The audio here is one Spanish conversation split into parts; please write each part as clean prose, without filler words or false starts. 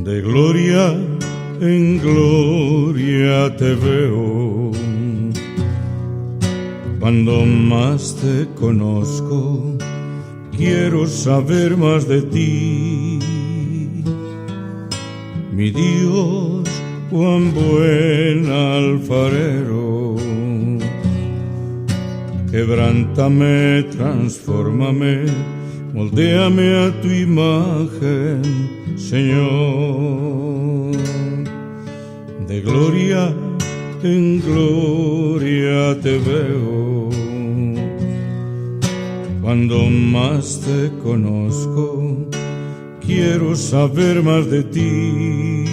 De gloria en gloria te veo, cuando más te conozco, quiero saber más de ti. Mi Dios, cuán buen alfarero, quebrántame, transfórmame, moldéame a tu imagen, Señor. De gloria en gloria te veo, cuando más te conozco, quiero saber más de ti.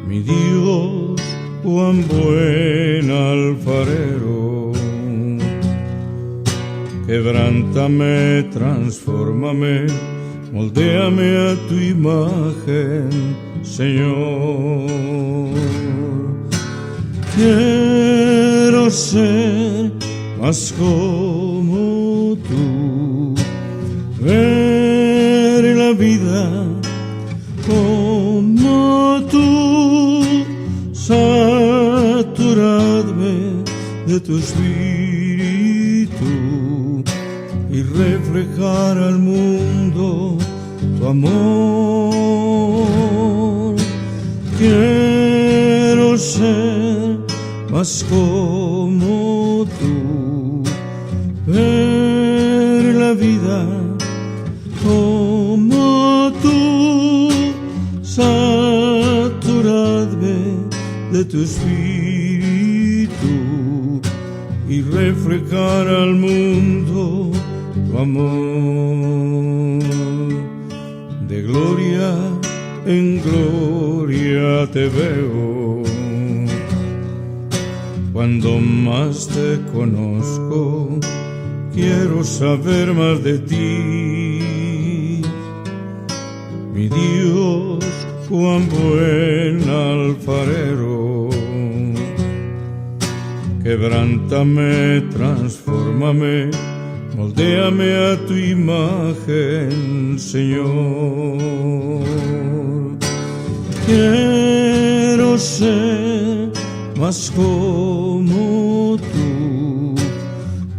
Mi Dios, cuán buen alfarero, quebrántame, transfórmame, moldéame a tu imagen, Señor. Quiero ser más como tú, ver la vida como tú, saturarme de tu espíritu y reflejar al mundo tu amor. Quiero ser más como tú, ver la vida como tú, saturarme de tu espíritu y reflejar al mundo tu amor. De gloria en gloria te veo, cuando más te conozco, quiero saber más de ti. Mi Dios, cuán buen alfarero, quebrántame, transfórmame, moldéame a tu imagen, Señor. Quiero ser más como tú,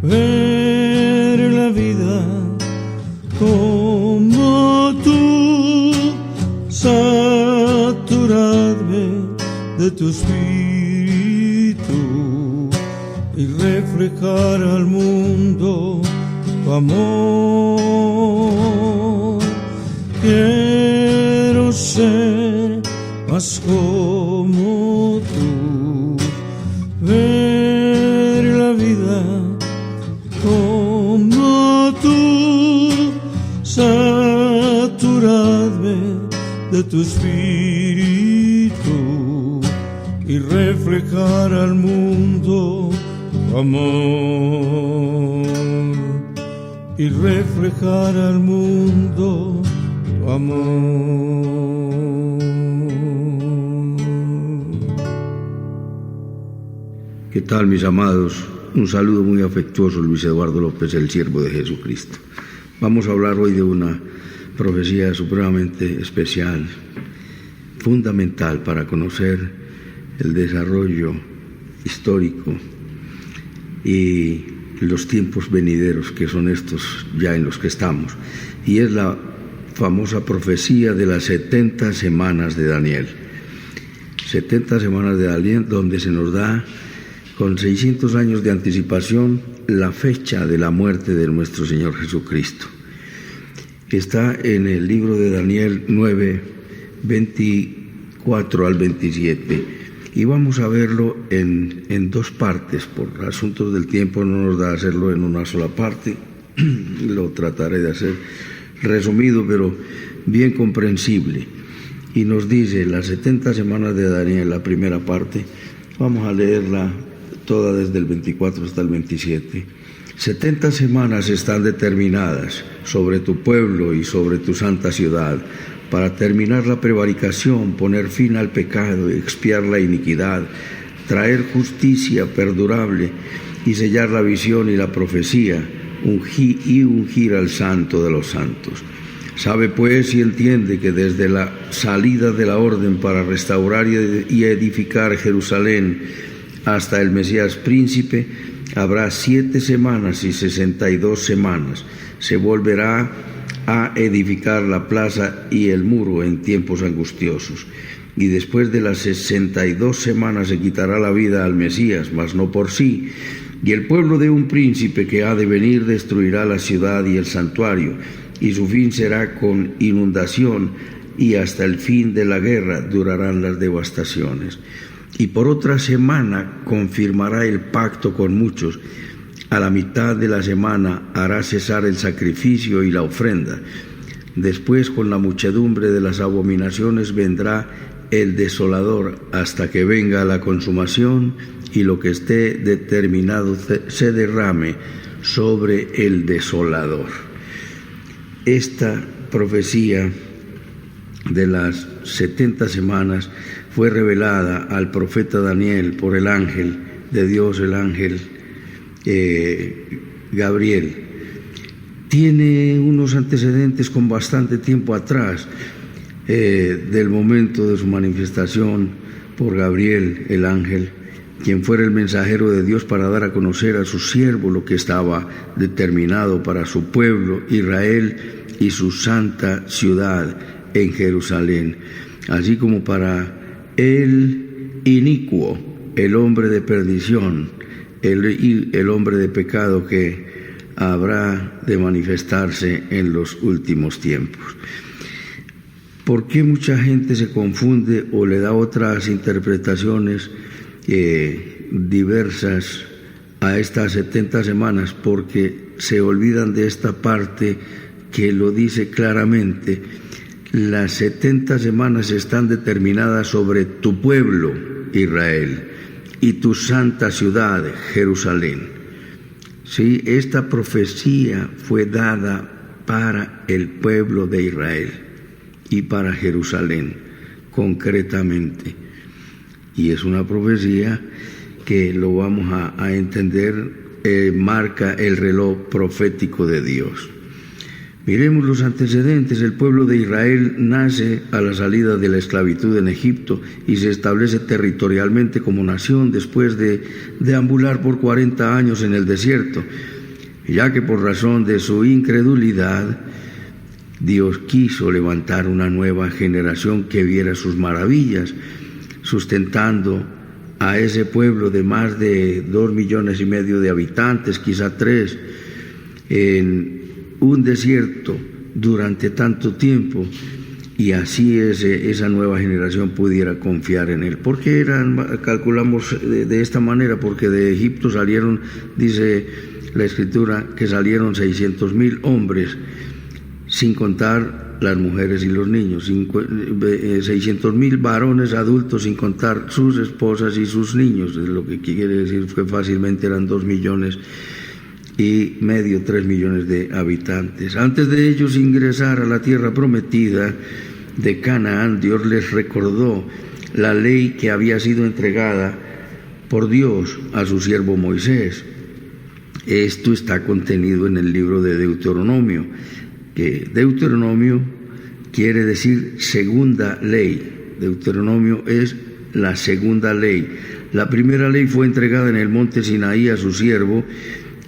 ver la vida como tú, saturarme de tu espíritu y reflejar al mundo tu amor. Quiero ser más como tú, ver la vida como tú, saturarme de tu espíritu y reflejar al mundo tu amor, y reflejar al mundo tu amor. ¿Qué tal, mis amados? Un saludo muy afectuoso, Luis Eduardo López, el siervo de Jesucristo. Vamos a hablar hoy de una profecía supremamente especial, fundamental para conocer el desarrollo histórico y los tiempos venideros, que son estos ya en los que estamos. Y es la famosa profecía de las 70 semanas de Daniel. 70 semanas de Daniel, donde se nos da con 600 años de anticipación la fecha de la muerte de nuestro Señor Jesucristo. Está en el libro de Daniel 9, 24 al 27, y vamos a verlo en dos partes. Por asuntos del tiempo no nos da hacerlo en una sola parte, lo trataré de hacer resumido, pero bien comprensible. Y nos dice las 70 semanas de Daniel, la primera parte. Vamos a leerla toda desde el 24 hasta el 27. 70 semanas están determinadas sobre tu pueblo y sobre tu santa ciudad, para terminar la prevaricación, poner fin al pecado, expiar la iniquidad, traer justicia perdurable y sellar la visión y la profecía, ungir al santo de los santos. Sabe pues y entiende que desde la salida de la orden para restaurar y edificar Jerusalén hasta el Mesías príncipe, habrá 7 semanas y 62 semanas. Se volverá a edificar la plaza y el muro en tiempos angustiosos. Y después de las 62 semanas se quitará la vida al Mesías, mas no por sí. Y el pueblo de un príncipe que ha de venir destruirá la ciudad y el santuario, y su fin será con inundación, y hasta el fin de la guerra durarán las devastaciones. Y por otra semana confirmará el pacto con muchos. A la mitad de la semana hará cesar el sacrificio y la ofrenda. Después, con la muchedumbre de las abominaciones, vendrá el desolador hasta que venga la consumación y lo que esté determinado se derrame sobre el desolador. Esta profecía de las 70 semanas fue revelada al profeta Daniel por el ángel de Dios, el ángel Gabriel. Tiene unos antecedentes con bastante tiempo atrás del momento de su manifestación por Gabriel, el ángel, quien fuera el mensajero de Dios para dar a conocer a su siervo lo que estaba determinado para su pueblo, Israel, y su santa ciudad en Jerusalén, así como para el inicuo, el hombre de perdición, el hombre de pecado que habrá de manifestarse en los últimos tiempos. ¿Por qué mucha gente se confunde o le da otras interpretaciones diversas a estas 70 semanas? Porque se olvidan de esta parte que lo dice claramente. Las 70 semanas están determinadas sobre tu pueblo, Israel, y tu santa ciudad, Jerusalén. Sí, esta profecía fue dada para el pueblo de Israel y para Jerusalén, concretamente. Y es una profecía que lo vamos a entender, marca el reloj profético de Dios. Miremos los antecedentes. El pueblo de Israel nace a la salida de la esclavitud en Egipto y se establece territorialmente como nación después de deambular por 40 años en el desierto, ya que por razón de su incredulidad, Dios quiso levantar una nueva generación que viera sus maravillas, sustentando a ese pueblo de más de 2,5 millones de habitantes, quizá 3, en un desierto durante tanto tiempo, y así esa nueva generación pudiera confiar en Él. ¿Por qué calculamos de esta manera? Porque de Egipto salieron, dice la Escritura, que salieron 600,000 hombres, sin contar las mujeres y los niños, 600,000 varones adultos, sin contar sus esposas y sus niños, lo que quiere decir que fácilmente eran 2,5 millones, 3 millones de habitantes. Antes de ellos ingresar a la tierra prometida de Canaán, Dios les recordó la ley que había sido entregada por Dios a su siervo Moisés. Esto está contenido en el libro de Deuteronomio, que Deuteronomio quiere decir segunda ley. Deuteronomio es la segunda ley. La primera ley fue entregada en el monte Sinaí a su siervo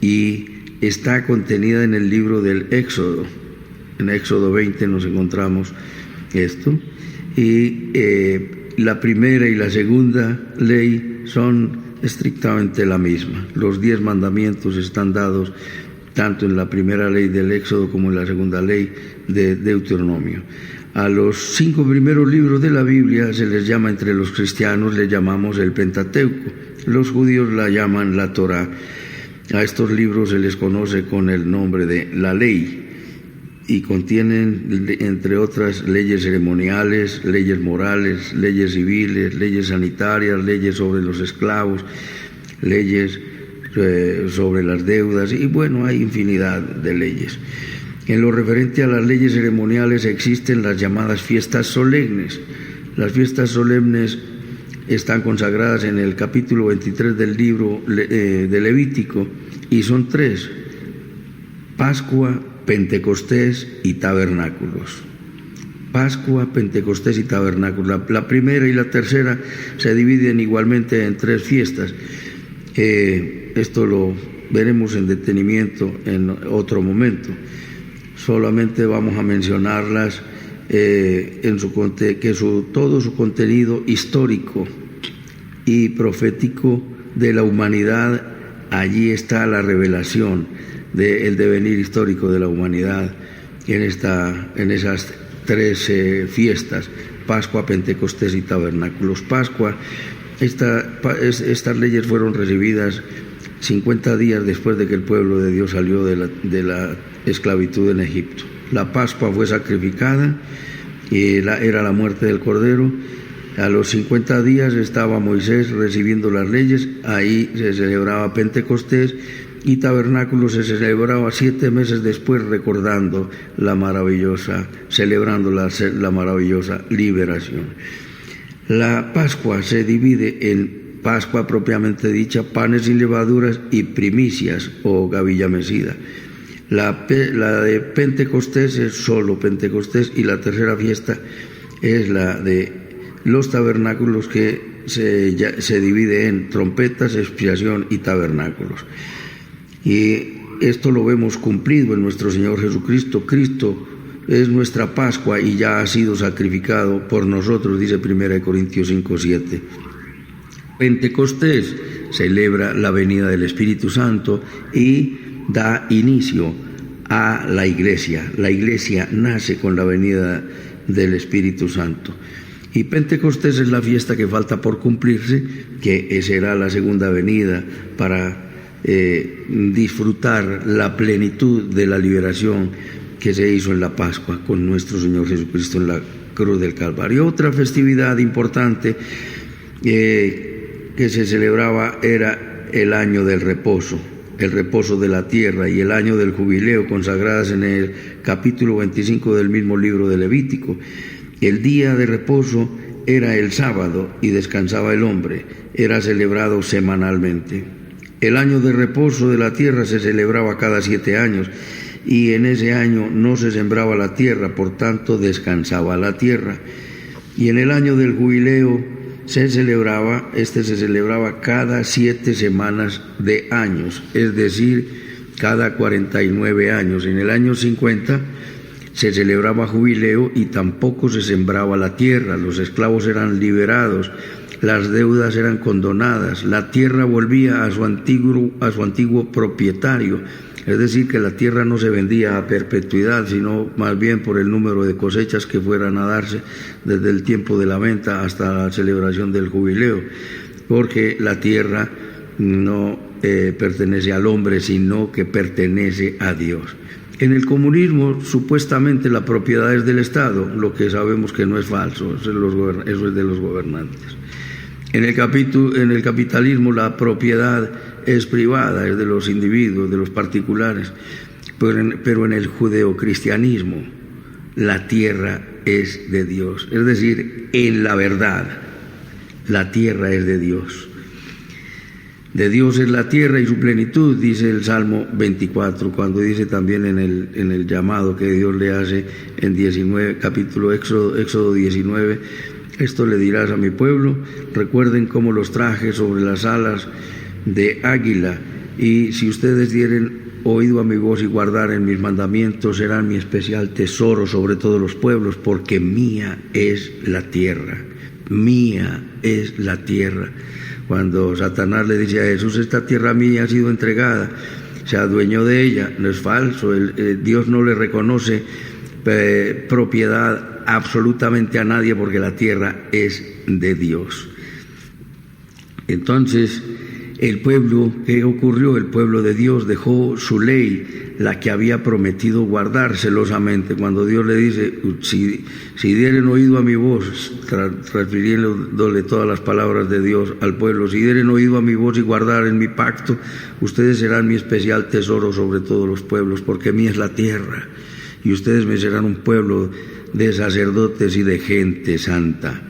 y está contenida en el libro del Éxodo. En Éxodo 20 nos encontramos esto. Y la primera y la segunda ley son estrictamente la misma. Los 10 mandamientos están dados tanto en la primera ley del Éxodo como en la segunda ley de Deuteronomio. A los 5 primeros libros de la Biblia se les llama, entre los cristianos le llamamos el Pentateuco. Los judíos la llaman la Torá. A estos libros se les conoce con el nombre de la ley y contienen, entre otras, leyes ceremoniales, leyes morales, leyes civiles, leyes sanitarias, leyes sobre los esclavos, leyes sobre las deudas, y bueno, hay infinidad de leyes. En lo referente a las leyes ceremoniales existen las llamadas fiestas solemnes. Las fiestas solemnes están consagradas en el capítulo 23 del libro de Levítico y son 3: Pascua, Pentecostés y Tabernáculos. Pascua, Pentecostés y Tabernáculos. La primera y la tercera se dividen igualmente en 3 fiestas. Esto lo veremos en detenimiento en otro momento. Solamente vamos a mencionarlas todo su contenido histórico y profético de la humanidad. Allí está la revelación del devenir histórico de la humanidad en esas 3 fiestas: Pascua, Pentecostés y Tabernáculos. Pascua, estas leyes fueron recibidas 50 días después de que el pueblo de Dios salió de la esclavitud en Egipto. La Pascua fue sacrificada y era la muerte del Cordero. A los 50 días estaba Moisés recibiendo las leyes. Ahí se celebraba Pentecostés, y Tabernáculos se celebraba 7 meses después, celebrando la maravillosa liberación. La Pascua se divide en Pascua propiamente dicha, panes sin levaduras, y primicias o gavilla mecida. La de Pentecostés es solo Pentecostés, y la tercera fiesta es la de los tabernáculos, que se divide en trompetas, expiación y tabernáculos. Y esto lo vemos cumplido en nuestro Señor Jesucristo. Cristo es nuestra Pascua y ya ha sido sacrificado por nosotros, dice 1 Corintios 5:7. Pentecostés celebra la venida del Espíritu Santo y da inicio a la Iglesia. La Iglesia nace con la venida del Espíritu Santo. Y Pentecostés es la fiesta que falta por cumplirse, que será la segunda venida para disfrutar la plenitud de la liberación que se hizo en la Pascua con nuestro Señor Jesucristo en la cruz del Calvario. Otra festividad importante que se celebraba era el año del reposo, el reposo de la tierra, y el año del jubileo, consagradas en el capítulo 25 del mismo libro de Levítico. El día de reposo era el sábado y descansaba el hombre. Era celebrado semanalmente. El año de reposo de la tierra se celebraba cada 7 años, y en ese año no se sembraba la tierra, por tanto descansaba la tierra. Y en el año del jubileo se celebraba cada 7 semanas de años, es decir, cada 49 años. En el año 50 se celebraba jubileo y tampoco se sembraba la tierra. Los esclavos eran liberados, las deudas eran condonadas, la tierra volvía a su antiguo propietario. Es decir, que la tierra no se vendía a perpetuidad, sino más bien por el número de cosechas que fueran a darse desde el tiempo de la venta hasta la celebración del jubileo, porque la tierra no pertenece al hombre, sino que pertenece a Dios. En el comunismo, supuestamente la propiedad es del Estado, lo que sabemos que no es falso, eso es de los gobernantes. En el capitalismo la propiedad es privada, es de los individuos, de los particulares, pero en el judeocristianismo la tierra es de Dios. Es decir, en la verdad, la tierra es de Dios. De Dios es la tierra y su plenitud, dice el Salmo 24, cuando dice también en el llamado que Dios le hace en capítulo Éxodo 19, esto le dirás a mi pueblo, recuerden cómo los traje sobre las alas de águila, y si ustedes dieren oído a mi voz y guardaren mis mandamientos, serán mi especial tesoro sobre todos los pueblos, porque mía es la tierra, mía es la tierra. Cuando Satanás le dice a Jesús, esta tierra mía ha sido entregada, se adueñó de ella, no es falso. Dios no le reconoce propiedad absolutamente a nadie, porque la tierra es de Dios. Entonces, el pueblo, ¿qué ocurrió? El pueblo de Dios dejó su ley, la que había prometido guardar celosamente. Cuando Dios le dice, si dieren oído a mi voz, transfiriéndole todas las palabras de Dios al pueblo, si dieren oído a mi voz y guardaren mi pacto, ustedes serán mi especial tesoro sobre todos los pueblos, porque mía es la tierra, y ustedes me serán un pueblo de sacerdotes y de gente santa.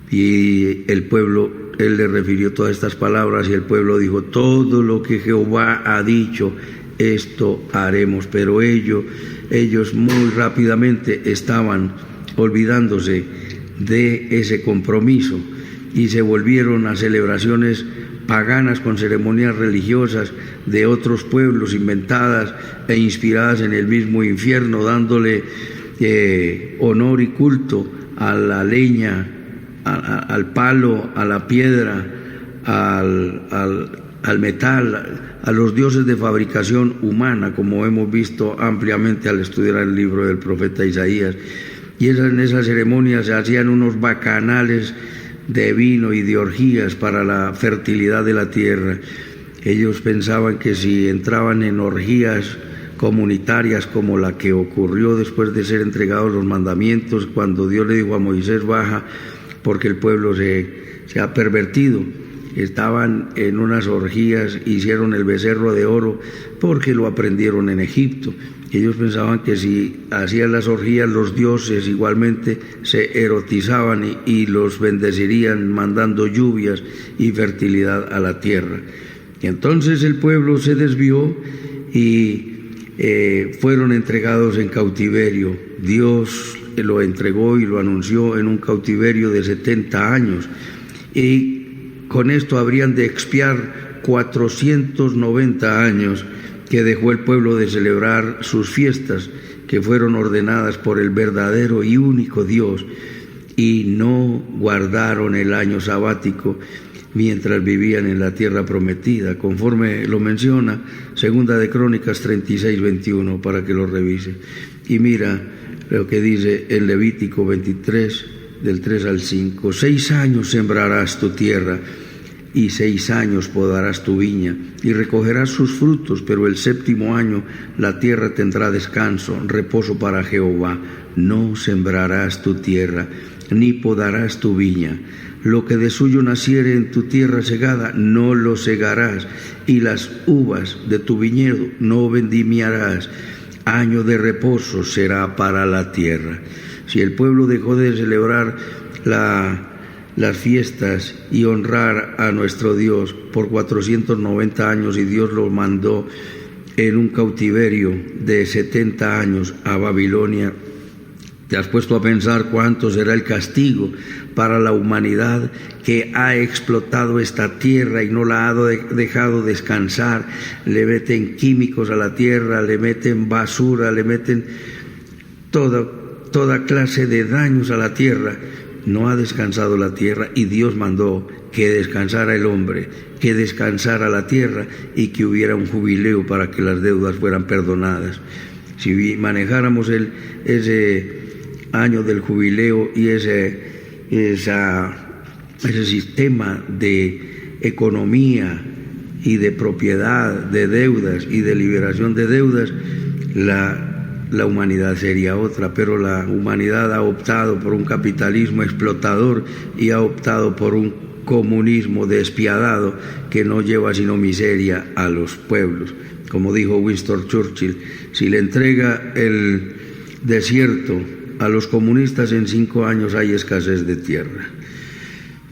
Y el pueblo, él le refirió todas estas palabras, y el pueblo dijo, todo lo que Jehová ha dicho, esto haremos. Pero ellos muy rápidamente estaban olvidándose de ese compromiso y se volvieron a celebraciones paganas con ceremonias religiosas de otros pueblos inventadas e inspiradas en el mismo infierno, dándole honor y culto a la leña, al palo, a la piedra, al metal, a los dioses de fabricación humana, como hemos visto ampliamente al estudiar el libro del profeta Isaías. Y en esas ceremonias se hacían unos bacanales de vino y de orgías para la fertilidad de la tierra. Ellos pensaban que si entraban en orgías comunitarias como la que ocurrió después de ser entregados los mandamientos, cuando Dios le dijo a Moisés: baja, porque el pueblo se ha pervertido. Estaban en unas orgías, hicieron el becerro de oro porque lo aprendieron en Egipto. Ellos pensaban que si hacían las orgías, los dioses igualmente se erotizaban y los bendecirían, mandando lluvias y fertilidad a la tierra. Y entonces el pueblo se desvió y fueron entregados en cautiverio. Dios lo entregó y lo anunció en un cautiverio de 70 años. Y con esto habrían de expiar 490 años que dejó el pueblo de celebrar sus fiestas, que fueron ordenadas por el verdadero y único Dios, y no guardaron el año sabático mientras vivían en la tierra prometida, conforme lo menciona Segunda de Crónicas 36:21, para que lo revise. Y mira lo que dice en Levítico 23, del 3 al 5: 6 años sembrarás tu tierra, y 6 años podarás tu viña, y recogerás sus frutos, pero el 7º año la tierra tendrá descanso, reposo para Jehová. No sembrarás tu tierra, ni podarás tu viña. Lo que de suyo naciere en tu tierra segada, no lo segarás, y las uvas de tu viñedo no vendimiarás. Año de reposo será para la tierra. Si el pueblo dejó de celebrar las fiestas y honrar a nuestro Dios por 490 años, y Dios lo mandó en un cautiverio de 70 años a Babilonia, ¿te has puesto a pensar cuánto será el castigo para la humanidad que ha explotado esta tierra y no la ha dejado descansar? Le meten químicos a la tierra, le meten basura, le meten toda clase de daños a la tierra. No ha descansado la tierra, y Dios mandó que descansara el hombre, que descansara la tierra, y que hubiera un jubileo para que las deudas fueran perdonadas. Si manejáramos ese año del jubileo y ese sistema de economía y de propiedad de deudas y de liberación de deudas, la humanidad sería otra. Pero la humanidad ha optado por un capitalismo explotador y ha optado por un comunismo despiadado que no lleva sino miseria a los pueblos. Como dijo Winston Churchill: si le entrega el desierto a los comunistas, en 5 años hay escasez de tierra,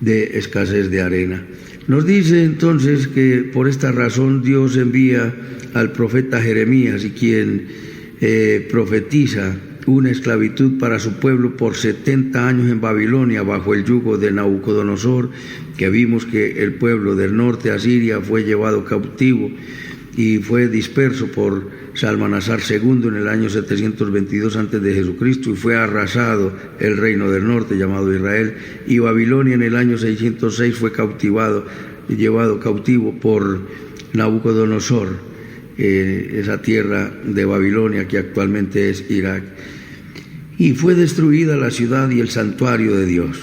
de escasez de arena. Nos dice entonces que por esta razón Dios envía al profeta Jeremías, y quien profetiza una esclavitud para su pueblo por 70 años en Babilonia bajo el yugo de Nabucodonosor, que vimos que el pueblo del norte, Asiria, fue llevado cautivo y fue disperso por Salmanasar II en el año 722 antes de Jesucristo, y fue arrasado el reino del norte llamado Israel, y Babilonia en el año 606 fue llevado cautivo por Nabucodonosor, esa tierra de Babilonia que actualmente es Irak, y fue destruida la ciudad y el santuario de Dios.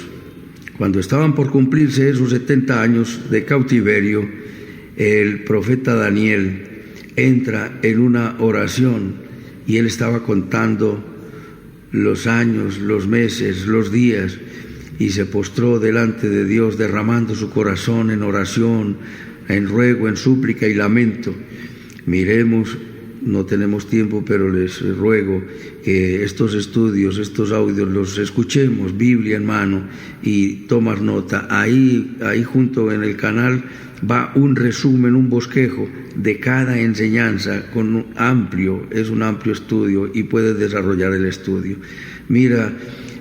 Cuando estaban por cumplirse esos 70 años de cautiverio, el profeta Daniel entra en una oración, y él estaba contando los años, los meses, los días, y se postró delante de Dios, derramando su corazón en oración, en ruego, en súplica y lamento. Miremos no tenemos tiempo, pero les ruego que estos estudios, estos audios los escuchemos, Biblia en mano, y tomar nota. Ahí junto en el canal va un resumen, un bosquejo de cada enseñanza con es un amplio estudio y puedes desarrollar el estudio. Mira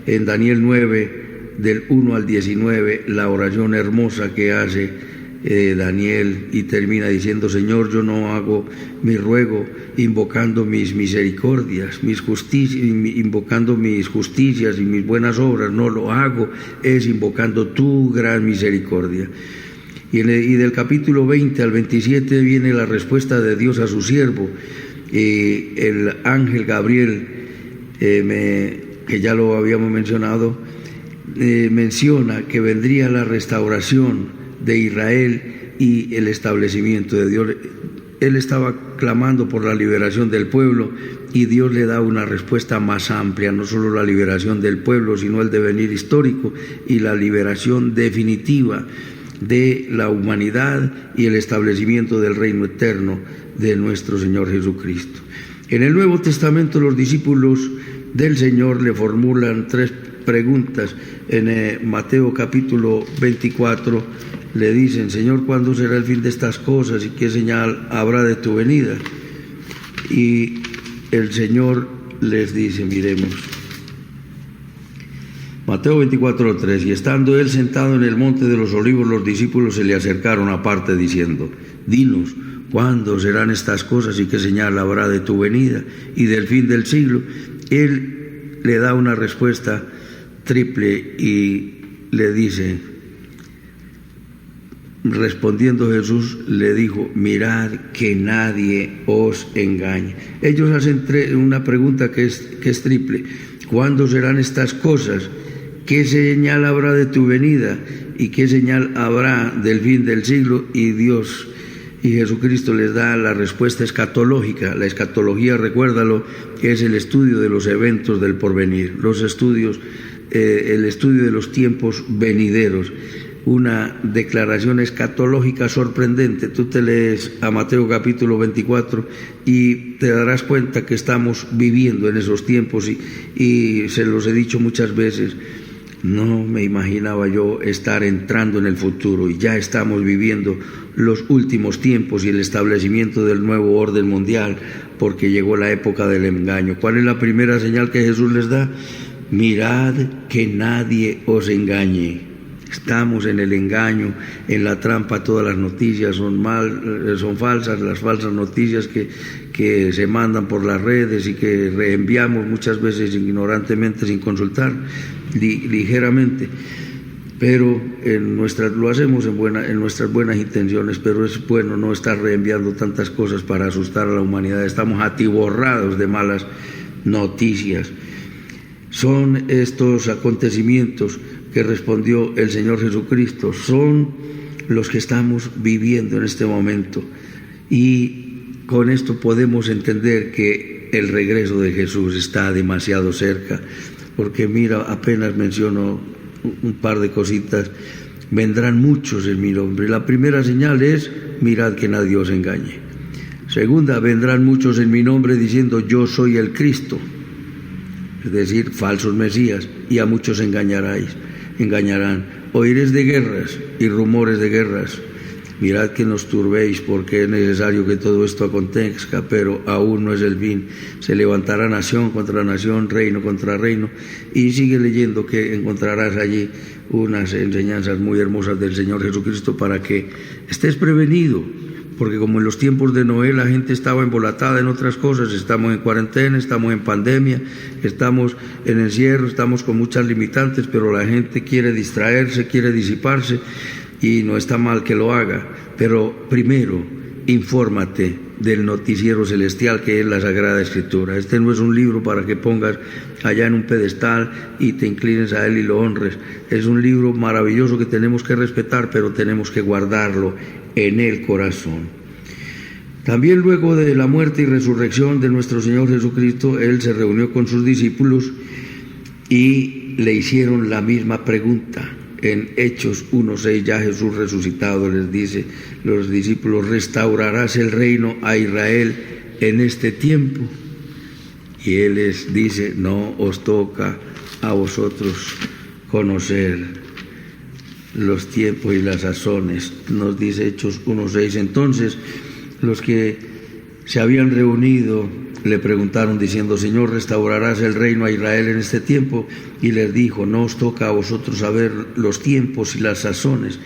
en Daniel 9, del 1 al 19, la oración hermosa que hace Daniel, y termina diciendo: Señor, yo no hago mi ruego invocando mis misericordias, invocando mis justicias y mis buenas obras, no lo hago, es invocando tu gran misericordia. Y del capítulo 20 al 27 viene la respuesta de Dios a su siervo. El ángel Gabriel, que ya lo habíamos mencionado, menciona que vendría la restauración de Israel y el establecimiento de Dios. Él estaba clamando por la liberación del pueblo y Dios le da una respuesta más amplia, no solo la liberación del pueblo, sino el devenir histórico y la liberación definitiva de la humanidad y el establecimiento del reino eterno de nuestro Señor Jesucristo. En el Nuevo Testamento los discípulos del Señor le formulan 3 preguntas. En Mateo capítulo 24 le dicen: Señor, ¿cuándo será el fin de estas cosas y qué señal habrá de tu venida? Y el Señor les dice, miremos, Mateo 24:3: y estando él sentado en el monte de los olivos, los discípulos se le acercaron aparte diciendo: Dinos, ¿cuándo serán estas cosas y qué señal habrá de tu venida y del fin del siglo? Él le da una respuesta triple y le dice, respondiendo Jesús, le dijo: mirad que nadie os engañe. Ellos hacen una pregunta que es triple: ¿cuándo serán estas cosas? ¿Qué señal habrá de tu venida? ¿Y qué señal habrá del fin del siglo? Y Dios y Jesucristo les da la respuesta escatológica. La escatología, recuérdalo, es el estudio de los eventos del porvenir, el estudio de los tiempos venideros. Una declaración escatológica sorprendente. Tú te lees a Mateo capítulo 24 y te darás cuenta que estamos viviendo en esos tiempos y se los he dicho muchas veces. No me imaginaba yo estar entrando en el futuro, y ya estamos viviendo los últimos tiempos y el establecimiento del nuevo orden mundial, porque llegó la época del engaño. ¿Cuál es la primera señal que Jesús les da? Mirad que nadie os engañe. Estamos en el engaño, en la trampa. Todas las noticias son falsas, las falsas noticias que se mandan por las redes y que reenviamos muchas veces ignorantemente, sin consultar, ligeramente. Pero lo hacemos en nuestras buenas intenciones, pero es bueno no estar reenviando tantas cosas para asustar a la humanidad. Estamos atiborrados de malas noticias. Son estos acontecimientos que respondió el Señor Jesucristo, son los que estamos viviendo en este momento, y con esto podemos entender que el regreso de Jesús está demasiado cerca, porque mira, apenas menciono un par de cositas: vendrán muchos en mi nombre. La primera señal es: mirad que nadie os engañe. Segunda, vendrán muchos en mi nombre diciendo: yo soy el Cristo, es decir, falsos mesías, y a muchos engañarán. Oiréis de guerras y rumores de guerras. Mirad que no os turbéis, porque es necesario que todo esto acontezca, pero aún no es el fin. Se levantará nación contra nación, reino contra reino. Y sigue leyendo que encontrarás allí unas enseñanzas muy hermosas del Señor Jesucristo para que estés prevenido, porque como en los tiempos de Noé la gente estaba embolatada en otras cosas. Estamos en cuarentena, estamos en pandemia, estamos en encierro, estamos con muchas limitantes, pero la gente quiere distraerse, quiere disiparse, y no está mal que lo haga. Pero primero, infórmate del noticiero celestial que es la Sagrada Escritura. Este no es un libro para que pongas allá en un pedestal y te inclines a él y lo honres. Es un libro maravilloso que tenemos que respetar, pero tenemos que guardarlo en el corazón. También luego de la muerte y resurrección de nuestro Señor Jesucristo, Él se reunió con sus discípulos y le hicieron la misma pregunta. En Hechos 1:6, ya Jesús resucitado les dice los discípulos: restaurarás el reino a Israel en este tiempo. Y Él les dice, no os toca a vosotros conocer los tiempos y las sazones. Nos dice Hechos 1:6. Entonces los que se habían reunido le preguntaron diciendo, Señor, ¿restaurarás el reino a Israel en este tiempo? Y les dijo, no os toca a vosotros saber los tiempos y las sazones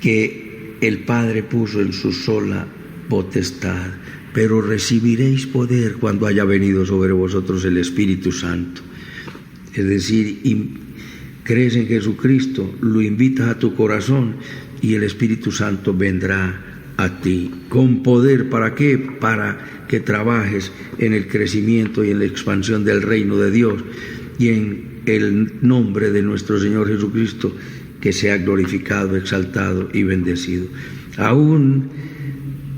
que el Padre puso en su sola potestad, pero recibiréis poder cuando haya venido sobre vosotros el Espíritu Santo. Es decir, crees en Jesucristo, lo invitas a tu corazón y el Espíritu Santo vendrá a ti con poder. ¿Para qué? Para que trabajes en el crecimiento y en la expansión del reino de Dios, y en el nombre de nuestro Señor Jesucristo, que sea glorificado, exaltado y bendecido. Aún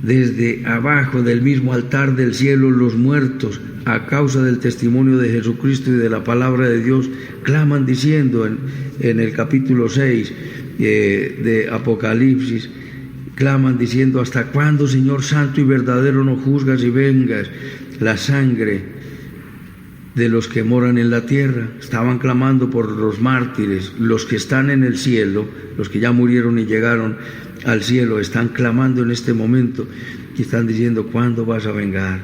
desde abajo del mismo altar del cielo, los muertos, a causa del testimonio de Jesucristo y de la palabra de Dios, claman diciendo en el capítulo 6 de Apocalipsis, claman diciendo, ¿hasta cuándo, Señor santo y verdadero, no juzgas y vengas la sangre de los que moran en la tierra? Estaban clamando por los mártires. Los que están en el cielo, los que ya murieron y llegaron al cielo, están clamando en este momento y están diciendo, ¿cuándo vas a vengar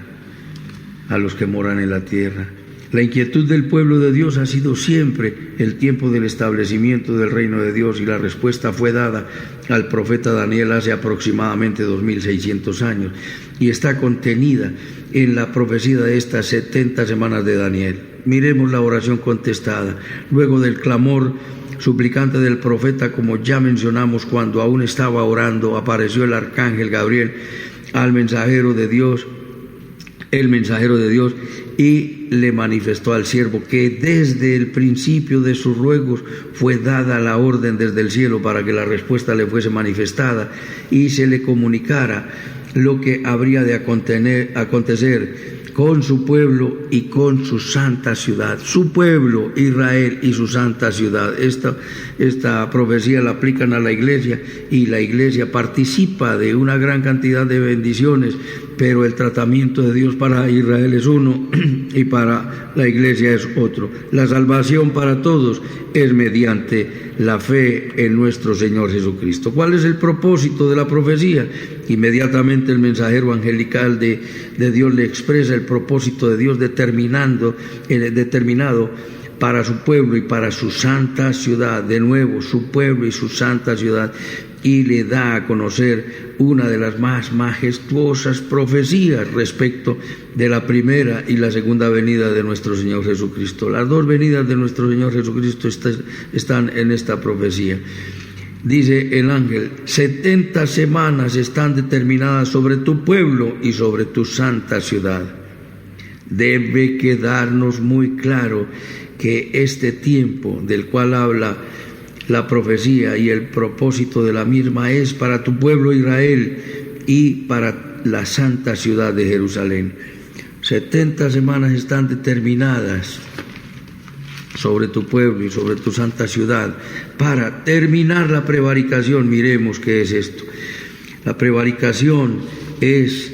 a los que moran en la tierra? La inquietud del pueblo de Dios ha sido siempre el tiempo del establecimiento del reino de Dios, y la respuesta fue dada al profeta Daniel hace aproximadamente 2600 años, y está contenida en la profecía de estas 70 semanas de Daniel. Miremos la oración contestada. Luego del clamor suplicante del profeta, como ya mencionamos, cuando aún estaba orando, apareció el arcángel Gabriel al mensajero de Dios, y le manifestó al siervo que desde el principio de sus ruegos fue dada la orden desde el cielo para que la respuesta le fuese manifestada y se le comunicara lo que habría de acontecer con su pueblo y con su santa ciudad. Su pueblo, Israel, y su santa ciudad. Esta profecía la aplican a la iglesia, y la iglesia participa de una gran cantidad de bendiciones, pero el tratamiento de Dios para Israel es uno y para la iglesia es otro. La salvación para todos es mediante la fe en nuestro Señor Jesucristo. ¿Cuál es el propósito de la profecía? Inmediatamente el mensajero angelical de Dios le expresa el propósito de Dios determinado para su pueblo y para su santa ciudad. De nuevo, su pueblo y su santa ciudad. Y le da a conocer una de las más majestuosas profecías respecto de la primera y la segunda venida de nuestro Señor Jesucristo. Las dos venidas de nuestro Señor Jesucristo están en esta profecía. Dice el ángel, 70 semanas están determinadas sobre tu pueblo y sobre tu santa ciudad. Debe quedarnos muy claro que este tiempo del cual habla la profecía y el propósito de la misma es para tu pueblo Israel y para la santa ciudad de Jerusalén. 70 semanas están determinadas sobre tu pueblo y sobre tu santa ciudad para terminar la prevaricación. Miremos qué es esto. La prevaricación es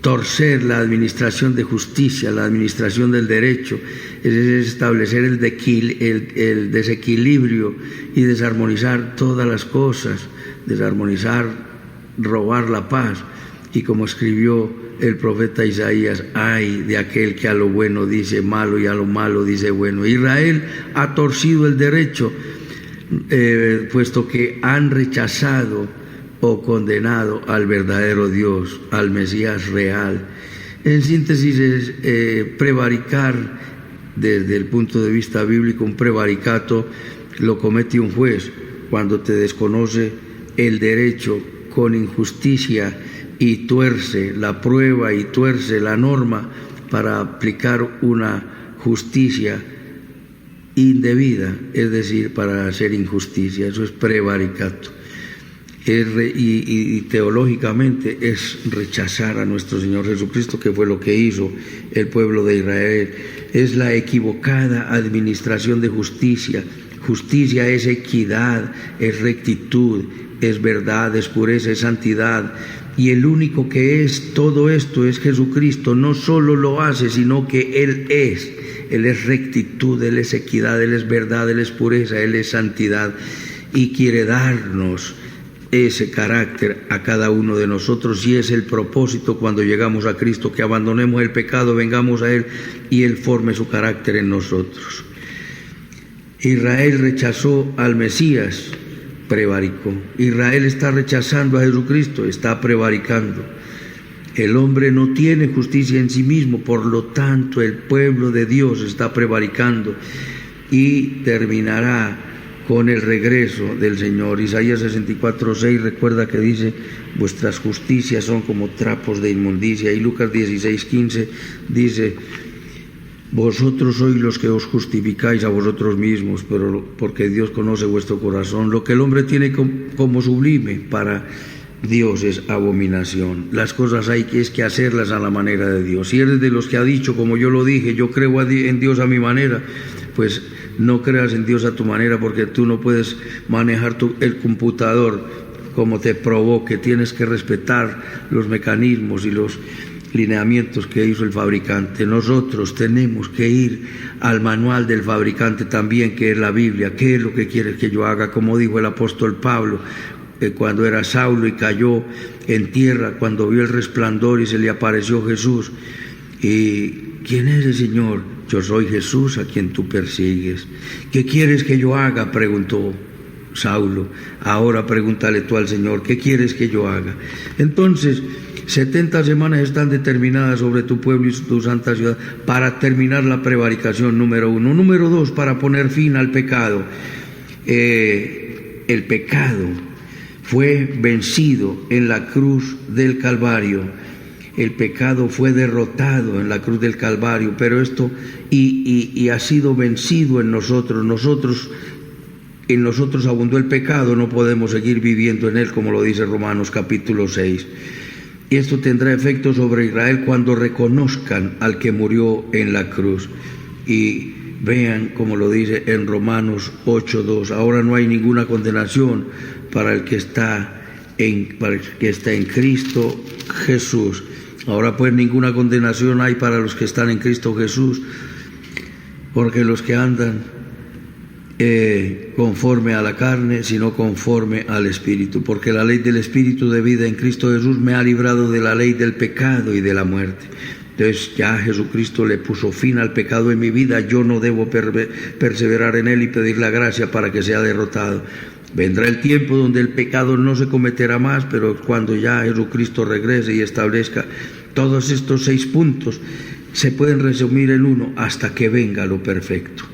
torcer la administración de justicia, la administración del derecho, es establecer el desequilibrio y desarmonizar todas las cosas, robar la paz. Y como escribió el profeta Isaías, ay de aquel que a lo bueno dice malo y a lo malo dice bueno. Israel ha torcido el derecho, puesto que han rechazado o condenado al verdadero Dios, al Mesías real. En síntesis, es prevaricar desde el punto de vista bíblico. Un prevaricato lo comete un juez cuando te desconoce el derecho con injusticia y tuerce la prueba y tuerce la norma para aplicar una justicia indebida, es decir, para hacer injusticia. Eso es prevaricato. Y teológicamente es rechazar a nuestro Señor Jesucristo, que fue lo que hizo el pueblo de Israel. Es la equivocada administración de justicia. Justicia es equidad, es rectitud, es verdad, es pureza, es santidad, y el único que es todo esto es Jesucristo. No solo lo hace, sino que Él es rectitud, Él es equidad, Él es verdad, Él es pureza, Él es santidad, y quiere darnos ese carácter a cada uno de nosotros, y es el propósito cuando llegamos a Cristo, que abandonemos el pecado, vengamos a Él y Él forme su carácter en nosotros. Israel rechazó al Mesías, prevaricó. Israel está rechazando a Jesucristo, está prevaricando. El hombre no tiene justicia en sí mismo, por lo tanto el pueblo de Dios está prevaricando y terminará con el regreso del Señor. Isaías 64:6 recuerda que dice: vuestras justicias son como trapos de inmundicia. Y Lucas 16:15 dice: vosotros sois los que os justificáis a vosotros mismos, pero porque Dios conoce vuestro corazón. Lo que el hombre tiene como sublime, para Dios es abominación. Las cosas hay que hacerlas a la manera de Dios. Si eres de los que ha dicho, como yo lo dije, yo creo en Dios a mi manera, pues no creas en Dios a tu manera, porque tú no puedes manejar el computador como te provoque. Tienes que respetar los mecanismos y los lineamientos que hizo el fabricante. Nosotros tenemos que ir al manual del fabricante también, que es la Biblia. ¿Qué es lo que quieres que yo haga? Como dijo el apóstol Pablo, cuando era Saulo y cayó en tierra, cuando vio el resplandor y se le apareció Jesús. ¿Y quién es el Señor? Yo soy Jesús a quien tú persigues. ¿Qué quieres que yo haga?, preguntó Saulo. Ahora pregúntale tú al Señor, ¿qué quieres que yo haga? Entonces, 70 semanas están determinadas sobre tu pueblo y tu santa ciudad para terminar la prevaricación, número 1. Número 2, para poner fin al pecado. El pecado fue vencido en la cruz del Calvario. El pecado fue derrotado en la cruz del Calvario, pero esto y ha sido vencido en nosotros. En nosotros abundó el pecado, no podemos seguir viviendo en él, como lo dice Romanos capítulo 6. Y esto tendrá efecto sobre Israel cuando reconozcan al que murió en la cruz. Y vean como lo dice en Romanos 8:2. Ahora no hay ninguna condenación para el que está en Cristo Jesús. Ahora pues ninguna condenación hay para los que están en Cristo Jesús, porque los que andan conforme a la carne, sino conforme al Espíritu, porque la ley del Espíritu de vida en Cristo Jesús me ha librado de la ley del pecado y de la muerte. Entonces ya Jesucristo le puso fin al pecado en mi vida. Yo no debo perseverar en él y pedir la gracia para que sea derrotado. Vendrá el tiempo donde el pecado no se cometerá más, pero cuando ya Jesucristo regrese y establezca todos estos 6 puntos, se pueden resumir en uno: hasta que venga lo perfecto.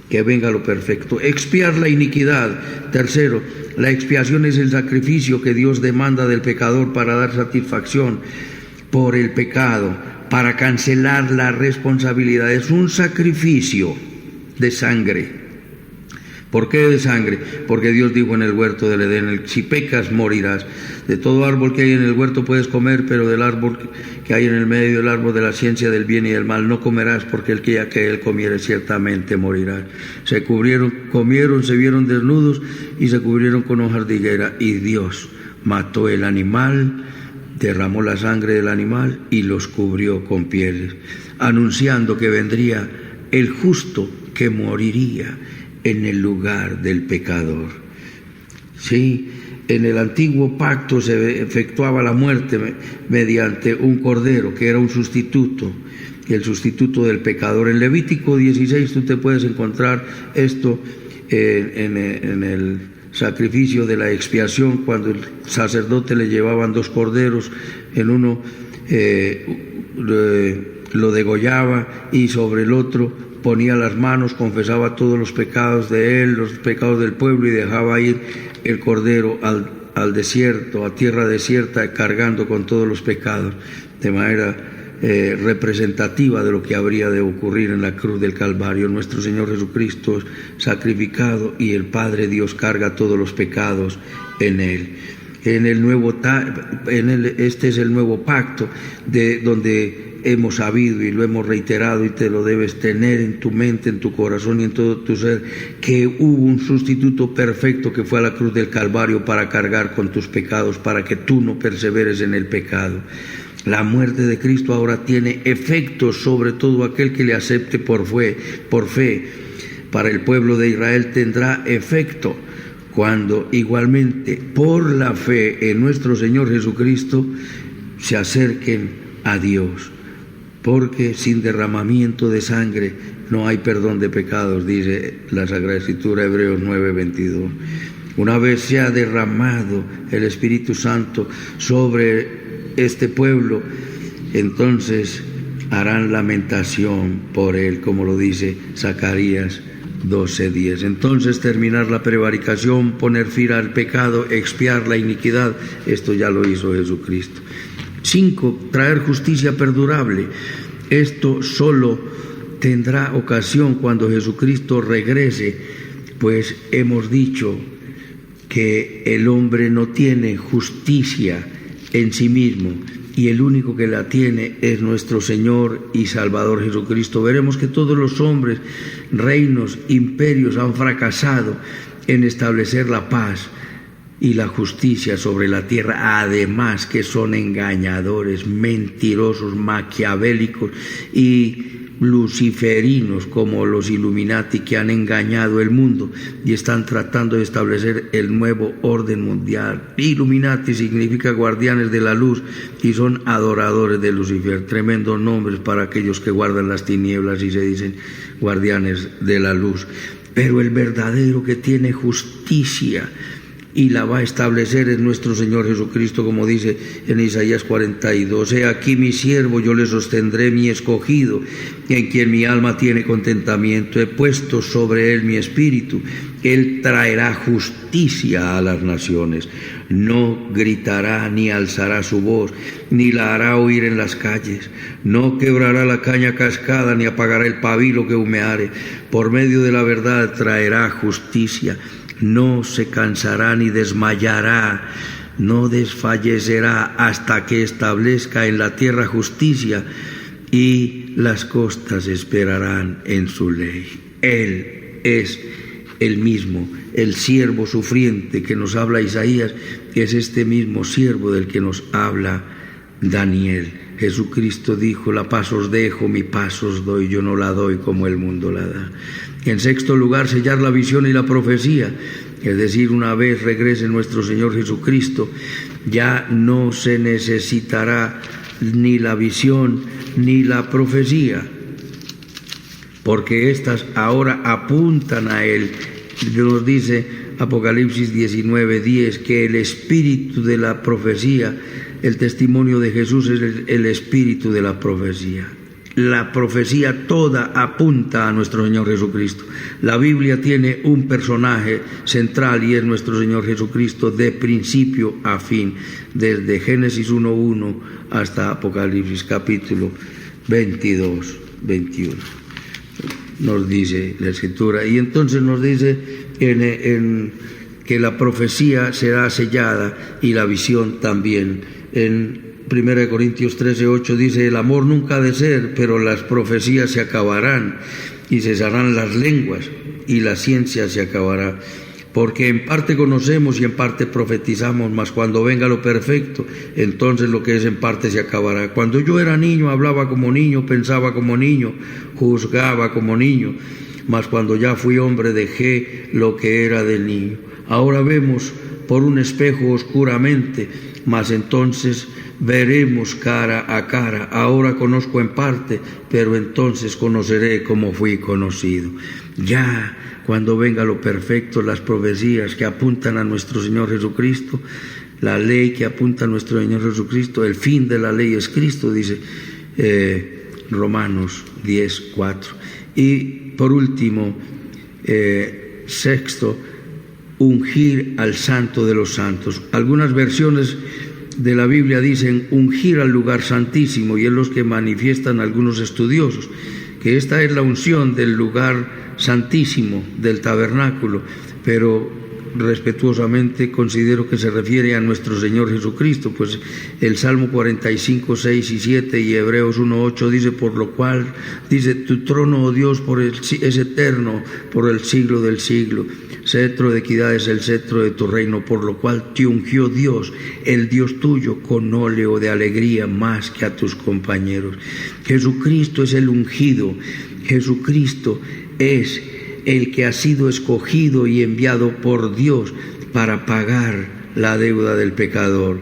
Que venga lo perfecto. Expiar la iniquidad. Tercero, la expiación es el sacrificio que Dios demanda del pecador para dar satisfacción por el pecado, para cancelar la responsabilidad. Es un sacrificio de sangre. ¿Por qué de sangre? Porque Dios dijo en el huerto del Edén: si pecas morirás. De todo árbol que hay en el huerto puedes comer, pero del árbol que hay en el medio, el árbol de la ciencia del bien y del mal, no comerás, porque el que él comiere ciertamente morirá. Se comieron, se vieron desnudos y se cubrieron con hojas de higuera. Y Dios mató el animal, derramó la sangre del animal y los cubrió con pieles, anunciando que vendría el justo que moriría en el lugar del pecador. Sí, en el antiguo pacto se efectuaba la muerte mediante un cordero, que era un sustituto, el sustituto del pecador. En Levítico 16 tú te puedes encontrar esto en el sacrificio de la expiación, cuando el sacerdote le llevaban 2 corderos, en uno lo degollaba y sobre el otro ponía las manos, confesaba todos los pecados de él, los pecados del pueblo, y dejaba ir el cordero al desierto, a tierra desierta, cargando con todos los pecados, de manera representativa de lo que habría de ocurrir en la cruz del Calvario. Nuestro Señor Jesucristo es sacrificado y el Padre Dios carga todos los pecados en él. Este es el nuevo pacto, donde hemos sabido y lo hemos reiterado y te lo debes tener en tu mente, en tu corazón y en todo tu ser, que hubo un sustituto perfecto que fue a la cruz del Calvario para cargar con tus pecados, para que tú no perseveres en el pecado. La muerte de Cristo ahora tiene efectos sobre todo aquel que le acepte por fe. Para el pueblo de Israel tendrá efecto cuando igualmente por la fe en nuestro Señor Jesucristo se acerquen a Dios, porque sin derramamiento de sangre no hay perdón de pecados, dice la Sagrada Escritura, Hebreos 9:22. Una vez se ha derramado el Espíritu Santo sobre este pueblo, entonces harán lamentación por él, como lo dice Zacarías 12:10. Entonces terminar la prevaricación, poner fin al pecado, expiar la iniquidad, esto ya lo hizo Jesucristo. 5. Traer justicia perdurable. Esto solo tendrá ocasión cuando Jesucristo regrese, pues hemos dicho que el hombre no tiene justicia en sí mismo y el único que la tiene es nuestro Señor y Salvador Jesucristo. Veremos que todos los hombres, reinos, imperios han fracasado en establecer la paz y la justicia sobre la tierra, además que son engañadores, mentirosos, maquiavélicos y luciferinos como los Illuminati, que han engañado el mundo y están tratando de establecer el nuevo orden mundial. Illuminati significa guardianes de la luz y son adoradores de Lucifer, tremendos nombres para aquellos que guardan las tinieblas y se dicen guardianes de la luz. Pero el verdadero que tiene justicia y la va a establecer en nuestro Señor Jesucristo, como dice en Isaías 42. He aquí mi siervo, yo le sostendré, mi escogido, en quien mi alma tiene contentamiento. He puesto sobre él mi espíritu. Él traerá justicia a las naciones. No gritará ni alzará su voz, ni la hará oír en las calles. No quebrará la caña cascada, ni apagará el pabilo que humeare. Por medio de la verdad traerá justicia. No se cansará ni desmayará, no desfallecerá hasta que establezca en la tierra justicia y las costas esperarán en su ley. Él es el mismo, el siervo sufriente que nos habla Isaías, que es este mismo siervo del que nos habla Daniel. Jesucristo dijo: la paz os dejo, mi paz os doy, yo no la doy como el mundo la da. En sexto lugar, sellar la visión y la profecía, es decir, una vez regrese nuestro Señor Jesucristo, ya no se necesitará ni la visión ni la profecía, porque éstas ahora apuntan a Él. Nos dice Apocalipsis 19:10 que el espíritu de la profecía, el testimonio de Jesús es el espíritu de la profecía. La profecía toda apunta a nuestro Señor Jesucristo. La Biblia tiene un personaje central y es nuestro Señor Jesucristo de principio a fin, desde Génesis 1:1 hasta Apocalipsis capítulo 22-21. Nos dice la Escritura, y entonces nos dice que la profecía será sellada y la visión también. En 1 Corintios 13:8 dice: el amor nunca ha de ser, pero las profecías se acabarán y cesarán las lenguas y la ciencia se acabará. Porque en parte conocemos y en parte profetizamos, mas cuando venga lo perfecto, entonces lo que es en parte se acabará. Cuando yo era niño, hablaba como niño, pensaba como niño, juzgaba como niño, mas cuando ya fui hombre dejé lo que era del niño. Ahora vemos por un espejo oscuramente, mas entonces veremos cara a cara. Ahora conozco en parte, pero entonces conoceré como fui conocido. Ya cuando venga lo perfecto, las profecías que apuntan a nuestro Señor Jesucristo, la ley que apunta a nuestro Señor Jesucristo, el fin de la ley es Cristo, dice Romanos 10:4. Y por último, sexto, ungir al Santo de los Santos. Algunas versiones de la Biblia dicen ungir al lugar santísimo, y es los que manifiestan algunos estudiosos, que esta es la unción del lugar santísimo, del tabernáculo, pero respetuosamente considero que se refiere a nuestro Señor Jesucristo, pues el Salmo 45, 6 y 7 y Hebreos 1, 8 dice, por lo cual, dice, tu trono, oh Dios, es eterno por el siglo del siglo. Cetro de equidad es el cetro de tu reino, por lo cual te ungió Dios, el Dios tuyo, con óleo de alegría más que a tus compañeros. Jesucristo es el ungido, Jesucristo es el que ha sido escogido y enviado por Dios para pagar la deuda del pecador.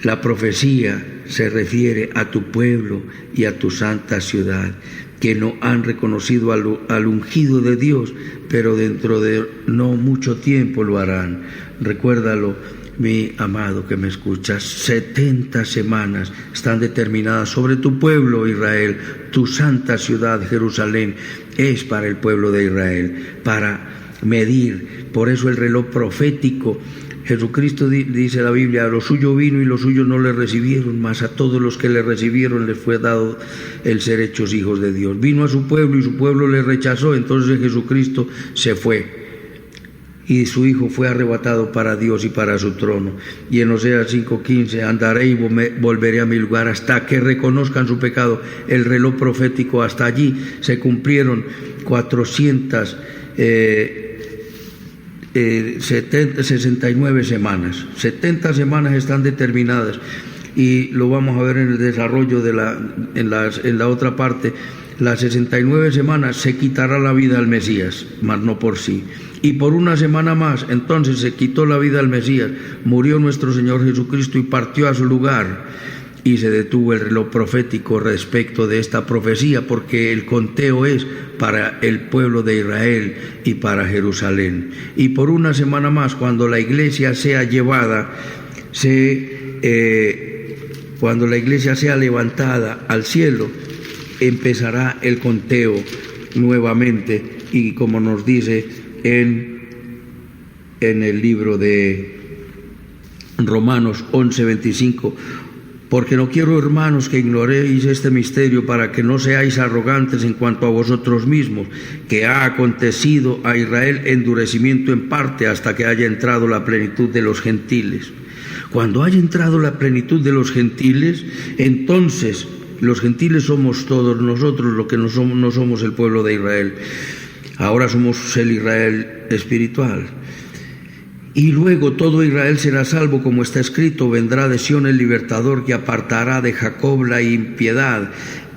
La profecía se refiere a tu pueblo y a tu santa ciudad, que no han reconocido al ungido de Dios, pero dentro de no mucho tiempo lo harán. Recuérdalo, mi amado que me escuchas, 70 semanas están determinadas sobre tu pueblo Israel, tu santa ciudad Jerusalén es para el pueblo de Israel, para medir. Por eso el reloj profético, Jesucristo dice la Biblia, a lo suyo vino y los suyos no le recibieron, mas a todos los que le recibieron les fue dado el ser hechos hijos de Dios. Vino a su pueblo y su pueblo le rechazó, entonces Jesucristo se fue. Y su Hijo fue arrebatado para Dios y para su trono. Y en Oseas 5:15, andaré y volveré a mi lugar hasta que reconozcan su pecado. El reloj profético, hasta allí se cumplieron 69 semanas. 70 semanas están determinadas. Y lo vamos a ver en el desarrollo en la otra parte. Las 69 semanas se quitará la vida al Mesías, mas no por sí. Y por una semana más, entonces se quitó la vida al Mesías, murió nuestro Señor Jesucristo y partió a su lugar. Y se detuvo el reloj profético respecto de esta profecía, porque el conteo es para el pueblo de Israel y para Jerusalén. Y por una semana más, cuando la iglesia sea llevada, cuando la iglesia sea levantada al cielo, empezará el conteo nuevamente, y como nos dice en el libro de Romanos 11:25, porque no quiero, hermanos, que ignoréis este misterio, para que no seáis arrogantes en cuanto a vosotros mismos, que ha acontecido a Israel endurecimiento en parte hasta que haya entrado la plenitud de los gentiles. Cuando haya entrado la plenitud de los gentiles, entonces los gentiles somos todos nosotros, lo que no somos el pueblo de Israel. Ahora somos el Israel espiritual. Y luego todo Israel será salvo, como está escrito, vendrá de Sión el libertador, que apartará de Jacob la impiedad.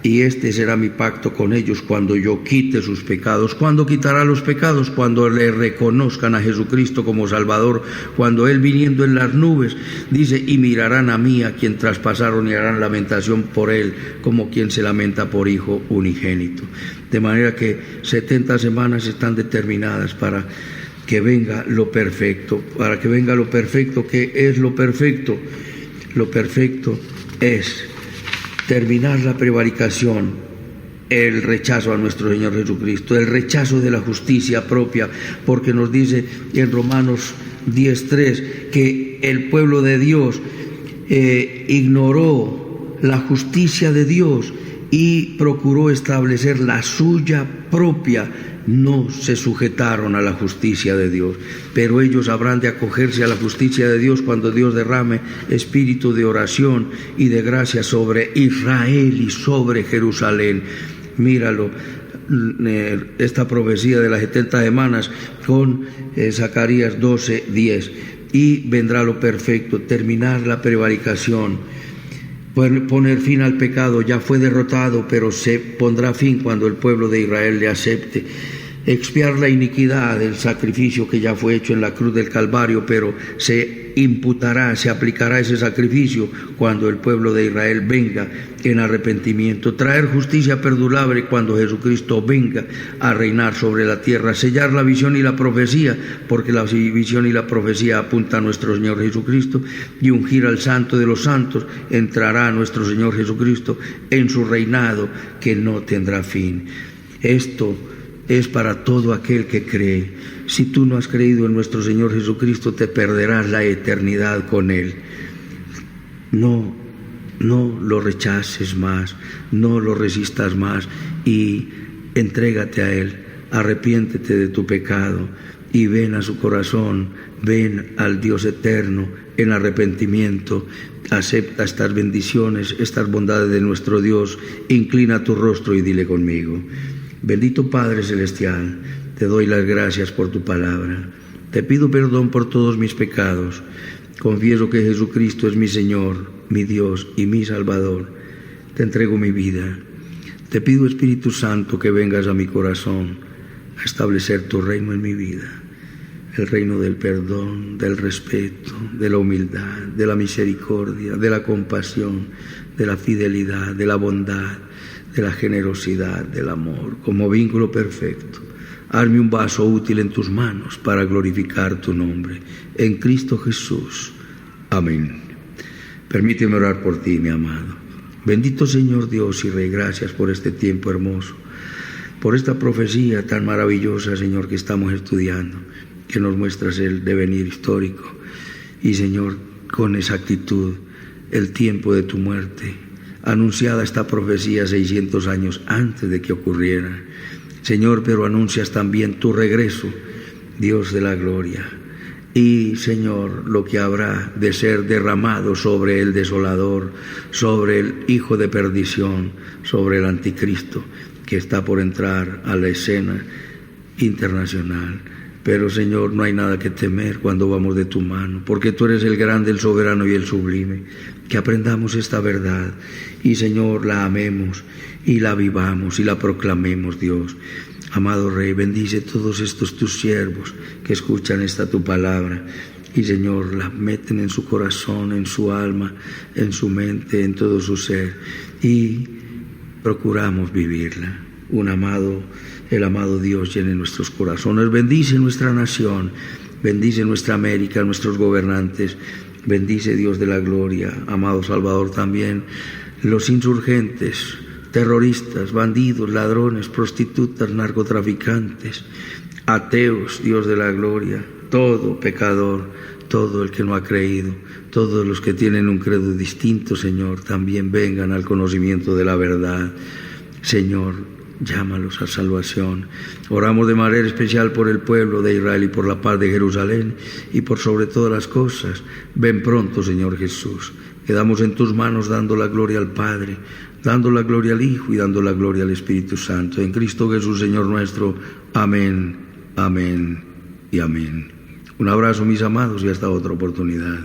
Y este será mi pacto con ellos cuando yo quite sus pecados. ¿Cuándo quitará los pecados? Cuando le reconozcan a Jesucristo como Salvador. Cuando Él, viniendo en las nubes, dice, y mirarán a mí, a quien traspasaron, y harán lamentación por Él, como quien se lamenta por hijo unigénito. De manera que 70 semanas están determinadas para que venga lo perfecto. Para que venga lo perfecto. ¿Qué es lo perfecto? Lo perfecto es terminar la prevaricación, el rechazo a nuestro Señor Jesucristo, el rechazo de la justicia propia, porque nos dice en Romanos 10:3 que el pueblo de Dios ignoró la justicia de Dios y procuró establecer la suya propia. No se sujetaron a la justicia de Dios, pero ellos habrán de acogerse a la justicia de Dios cuando Dios derrame espíritu de oración y de gracia sobre Israel y sobre Jerusalén. Míralo, esta profecía de las 70 semanas con Zacarías 12:10. Y vendrá lo perfecto, terminar la prevaricación, poner fin al pecado. Ya fue derrotado, pero se pondrá fin cuando el pueblo de Israel le acepte. Expiar la iniquidad del sacrificio que ya fue hecho en la cruz del Calvario, pero se imputará, se aplicará ese sacrificio cuando el pueblo de Israel venga en arrepentimiento. Traer justicia perdurable cuando Jesucristo venga a reinar sobre la tierra. Sellar la visión y la profecía, porque la visión y la profecía apuntan a nuestro Señor Jesucristo. Y ungir al Santo de los Santos. Entrará nuestro Señor Jesucristo en su reinado que no tendrá fin. Esto es para todo aquel que cree. Si tú no has creído en nuestro Señor Jesucristo, te perderás la eternidad con Él. No lo rechaces más, no lo resistas más y entrégate a Él. Arrepiéntete de tu pecado y ven a su corazón, ven al Dios eterno en arrepentimiento. Acepta estas bendiciones, estas bondades de nuestro Dios. Inclina tu rostro y dile conmigo: bendito Padre Celestial, te doy las gracias por tu palabra. Te pido perdón por todos mis pecados. Confieso que Jesucristo es mi Señor, mi Dios y mi Salvador. Te entrego mi vida. Te pido, Espíritu Santo, que vengas a mi corazón a establecer tu reino en mi vida. El reino del perdón, del respeto, de la humildad, de la misericordia, de la compasión, de la fidelidad, de la bondad, de la generosidad, del amor, como vínculo perfecto. Hazme un vaso útil en tus manos para glorificar tu nombre. En Cristo Jesús. Amén. Permíteme orar por ti, mi amado. Bendito Señor Dios y Rey, gracias por este tiempo hermoso, por esta profecía tan maravillosa, Señor, que estamos estudiando, que nos muestras el devenir histórico y, Señor, con exactitud el tiempo de tu muerte, anunciada esta profecía 600 años antes de que ocurriera. Señor, pero anuncias también tu regreso, Dios de la gloria, y, Señor, lo que habrá de ser derramado sobre el desolador, sobre el hijo de perdición, sobre el anticristo que está por entrar a la escena internacional. Pero, Señor, no hay nada que temer cuando vamos de tu mano, porque tú eres el grande, el soberano y el sublime. Que aprendamos esta verdad y, Señor, la amemos y la vivamos y la proclamemos, Dios. Amado Rey, bendice todos estos tus siervos que escuchan esta tu palabra y, Señor, la meten en su corazón, en su alma, en su mente, en todo su ser, y procuramos vivirla. El amado Dios llene nuestros corazones. Bendice nuestra nación, bendice nuestra América, nuestros gobernantes. Bendice, Dios de la gloria, amado Salvador, también los insurgentes, terroristas, bandidos, ladrones, prostitutas, narcotraficantes, ateos, Dios de la gloria, todo pecador, todo el que no ha creído, todos los que tienen un credo distinto, Señor, también vengan al conocimiento de la verdad. Señor, llámalos a salvación. Oramos de manera especial por el pueblo de Israel y por la paz de Jerusalén y por sobre todas las cosas. Ven pronto, Señor Jesús. Quedamos en tus manos dando la gloria al Padre, dando la gloria al Hijo y dando la gloria al Espíritu Santo. En Cristo Jesús, Señor nuestro. Amén, amén y amén. Un abrazo, mis amados, y hasta otra oportunidad.